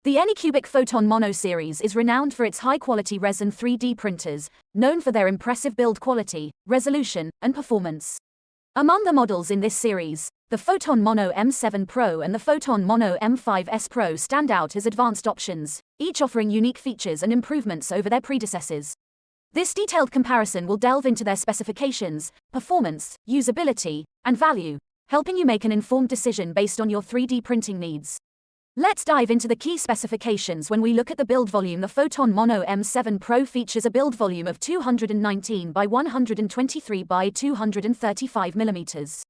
The Anycubic Photon Mono series is renowned for its high-quality resin 3D printers, known for their impressive build quality, resolution, and performance. Among the models in this series, the Photon Mono M7 Pro and the Photon Mono M5s Pro stand out as advanced options, each offering unique features and improvements over their predecessors. This detailed comparison will delve into their specifications, performance, usability, and value, helping you make an informed decision based on your 3D printing needs. Let's dive into the key specifications. When we look at the build volume, the Photon Mono M7 Pro features a build volume of 219 by 123 by 235 mm.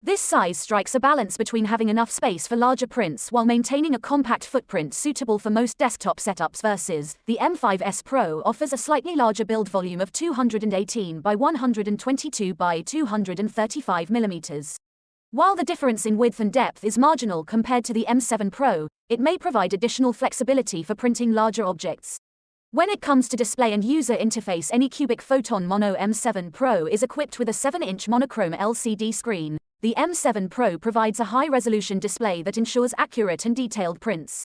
This size strikes a balance between having enough space for larger prints while maintaining a compact footprint suitable for most desktop setups versus the M5s Pro offers a slightly larger build volume of 218 by 122 by 235 mm. While the difference in width and depth is marginal compared to the M7 Pro, it may provide additional flexibility for printing larger objects. When it comes to display and user interface, Anycubic Photon Mono M7 Pro is equipped with a 7-inch monochrome LCD screen. The M7 Pro provides a high-resolution display that ensures accurate and detailed prints.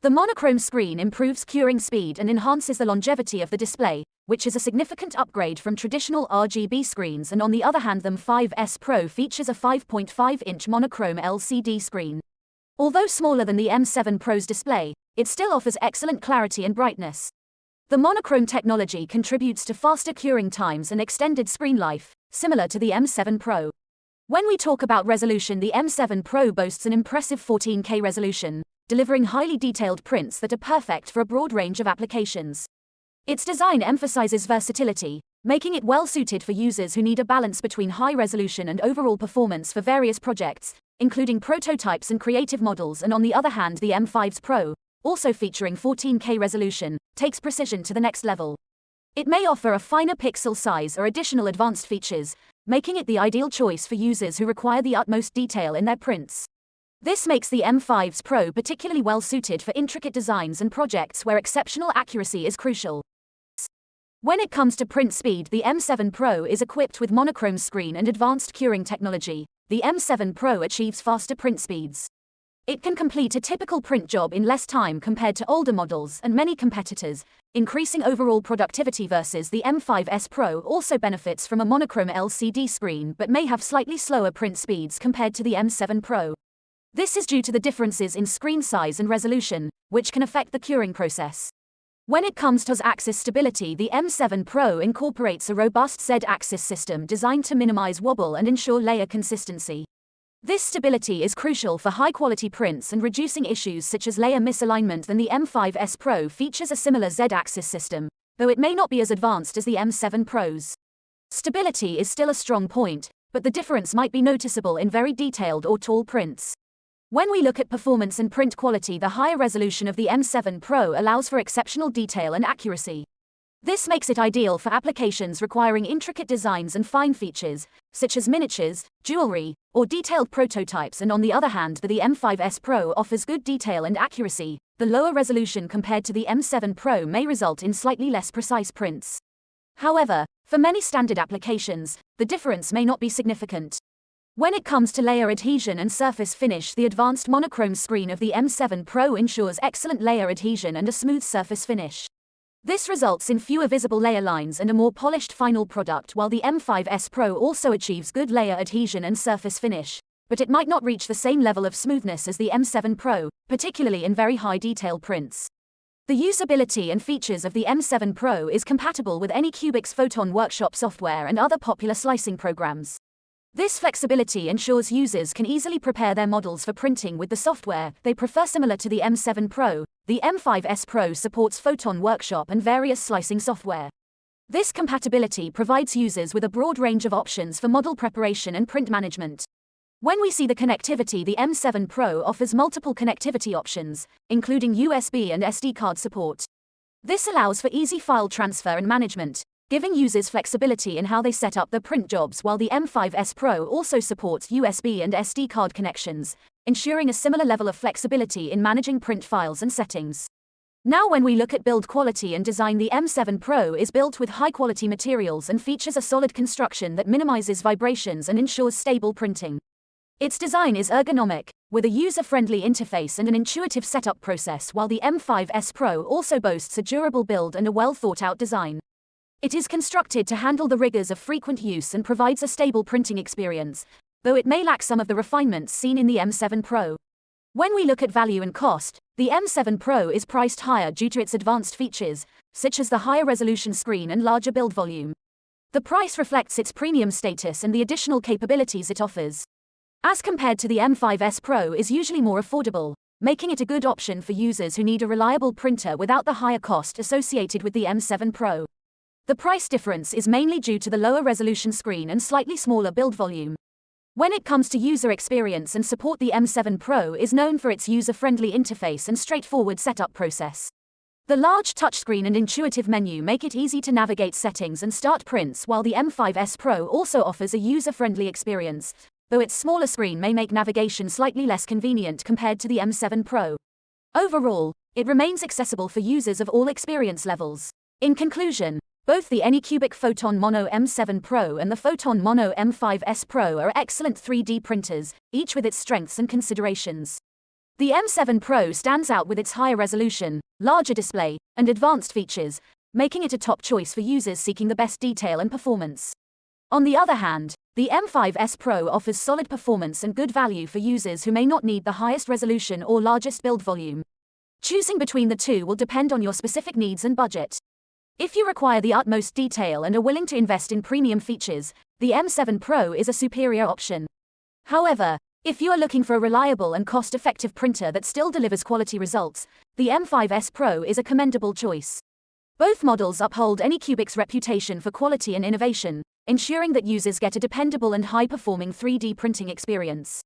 The monochrome screen improves curing speed and enhances the longevity of the display, which is a significant upgrade from traditional RGB screens, and on the other hand, the M5s Pro features a 5.5-inch monochrome LCD screen. Although smaller than the M7 Pro's display, it still offers excellent clarity and brightness. The monochrome technology contributes to faster curing times and extended screen life, similar to the M7 Pro. When we talk about resolution, the M7 Pro boasts an impressive 14K resolution, delivering highly detailed prints that are perfect for a broad range of applications. Its design emphasizes versatility, making it well-suited for users who need a balance between high resolution and overall performance for various projects, including prototypes and creative models. And on the other hand, the M5s Pro, also featuring 14K resolution, takes precision to the next level. It may offer a finer pixel size or additional advanced features, making it the ideal choice for users who require the utmost detail in their prints. This makes the M5s Pro particularly well-suited for intricate designs and projects where exceptional accuracy is crucial. When it comes to print speed, the M7 Pro is equipped with monochrome screen and advanced curing technology. The M7 Pro achieves faster print speeds. It can complete a typical print job in less time compared to older models and many competitors, increasing overall productivity versus the M5s Pro also benefits from a monochrome LCD screen but may have slightly slower print speeds compared to the M7 Pro. This is due to the differences in screen size and resolution, which can affect the curing process. When it comes to Z-axis stability, the M7 Pro incorporates a robust Z-axis system designed to minimize wobble and ensure layer consistency. This stability is crucial for high-quality prints and reducing issues such as layer misalignment. The M5s Pro features a similar Z-axis system, though it may not be as advanced as the M7 Pro's. Stability is still a strong point, but the difference might be noticeable in very detailed or tall prints. When we look at performance and print quality, the higher resolution of the M7 Pro allows for exceptional detail and accuracy. This makes it ideal for applications requiring intricate designs and fine features, such as miniatures, jewelry, or detailed prototypes. And on the other hand, the M5s Pro offers good detail and accuracy. The lower resolution compared to the M7 Pro may result in slightly less precise prints. However, for many standard applications, the difference may not be significant. When it comes to layer adhesion and surface finish, the advanced monochrome screen of the M7 Pro ensures excellent layer adhesion and a smooth surface finish. This results in fewer visible layer lines and a more polished final product, while the M5s Pro also achieves good layer adhesion and surface finish, but it might not reach the same level of smoothness as the M7 Pro, particularly in very high detail prints. The usability and features of the M7 Pro is compatible with Anycubic's Photon Workshop software and other popular slicing programs. This flexibility ensures users can easily prepare their models for printing with the software they prefer. Similar to the M7 Pro, the M5s Pro supports Photon Workshop and various slicing software. This compatibility provides users with a broad range of options for model preparation and print management. When we see the connectivity, the M7 Pro offers multiple connectivity options, including USB and SD card support. This allows for easy file transfer and management, giving users flexibility in how they set up their print jobs, while the M5s Pro also supports USB and SD card connections, ensuring a similar level of flexibility in managing print files and settings. Now when we look at build quality and design, the M7 Pro is built with high-quality materials and features a solid construction that minimizes vibrations and ensures stable printing. Its design is ergonomic, with a user-friendly interface and an intuitive setup process, while the M5s Pro also boasts a durable build and a well-thought-out design. It is constructed to handle the rigors of frequent use and provides a stable printing experience, though it may lack some of the refinements seen in the M7 Pro. When we look at value and cost, the M7 Pro is priced higher due to its advanced features, such as the higher resolution screen and larger build volume. The price reflects its premium status and the additional capabilities it offers. As compared to the M5s Pro is usually more affordable, making it a good option for users who need a reliable printer without the higher cost associated with the M7 Pro. The price difference is mainly due to the lower resolution screen and slightly smaller build volume. When it comes to user experience and support, the M7 Pro is known for its user-friendly interface and straightforward setup process. The large touchscreen and intuitive menu make it easy to navigate settings and start prints, while the M5s Pro also offers a user-friendly experience, though its smaller screen may make navigation slightly less convenient compared to the M7 Pro. Overall, it remains accessible for users of all experience levels. In conclusion, both the Anycubic Photon Mono M7 Pro and the Photon Mono M5s Pro are excellent 3D printers, each with its strengths and considerations. The M7 Pro stands out with its higher resolution, larger display, and advanced features, making it a top choice for users seeking the best detail and performance. On the other hand, the M5s Pro offers solid performance and good value for users who may not need the highest resolution or largest build volume. Choosing between the two will depend on your specific needs and budget. If you require the utmost detail and are willing to invest in premium features, the M7 Pro is a superior option. However, if you are looking for a reliable and cost-effective printer that still delivers quality results, the M5s Pro is a commendable choice. Both models uphold Anycubic's reputation for quality and innovation, ensuring that users get a dependable and high-performing 3D printing experience.